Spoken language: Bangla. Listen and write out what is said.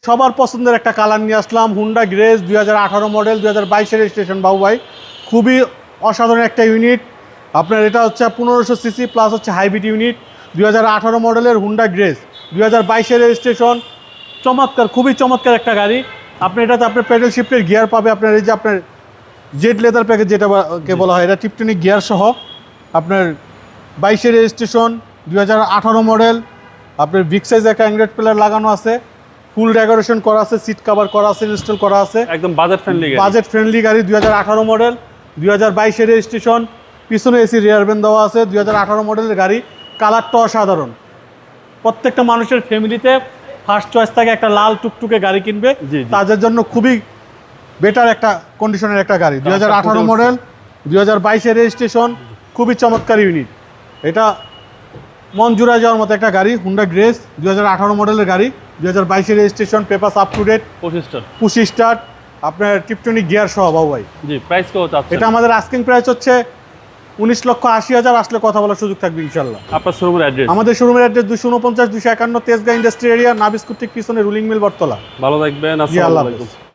সবার পছন্দের একটা কালার নিয়ে আসলাম, হুন্ডা গ্রেস 2018 মডেল, 2022 রেজিস্ট্রেশন বাবু ভাই। খুবই অসাধারণ একটা ইউনিট। আপনার এটা হচ্ছে 1500 সিসি প্লাস হচ্ছে হাইব্রিড ইউনিট, 2018 মডেলের হুন্ডা গ্রেস, 2022 রেজিস্ট্রেশন। চমৎকার, খুবই চমৎকার একটা গাড়ি। আপনি এটাতে আপনার প্যাডেল শিফটের গিয়ার পাবে, আপনার এই যে আপনার জেড লেদার প্যাকেজ যেটাকে বলা হয়, এটা টিপটনিক গিয়ার সহ। আপনার 22 রেজিস্ট্রেশন, 2018 মডেল। আপনার বিগ সাইজ একটা অ্যান্ড্রয়েড প্লেয়ার লাগানো আছে, ফুল ডেকোরেশন করা আছে, সিট কভার করা আছে, ইনস্টল করা আছে। একদম বাজেট ফ্রেন্ডলি গাড়ি 2018 মডেল, 2022 রেজিস্ট্রেশন। পিছনে এসি রিয়ার ব্যান দেওয়া আছে, 2018 মডেলের গাড়ি। কালারটা অসাধারণ। প্রত্যেকটা মানুষের ফ্যামিলিতে ফার্স্ট চয়েস থাকে একটা লাল টুকটুকে গাড়ি কিনবে, তাদের জন্য খুবই বেটার একটা কন্ডিশনের একটা গাড়ি। 2018 মডেল, 2022 রেজিস্ট্রেশন, খুবই চমৎকার ইউনিট। এটা মন জুড়ে যাওয়ার মতো একটা গাড়ি, হুন্ডা গ্রেস 2018 মডেলের গাড়ি, 2022 registration, papers up to date, push start, আপনার টিপটনিক গিয়ার সহ বাবু ভাই। জি, প্রাইস কত আছে? এটা আমাদের আস্কিং প্রাইস হচ্ছে 19,80,000। আসলে কথা বলার সুযোগ থাকবে ইনশাল্লাহ। আপনার শোরুমের অ্যাড্রেস? আমাদের শোরুমের অ্যাড্রেস 249 251 তেজগাঁ ইন্ডাস্ট্রি এরিয়া, নাবিস্কুট ঠিক পিছনে রুলিং মিল বটতলা। ভালো থাকবেন, আসসালামু আলাইকুম।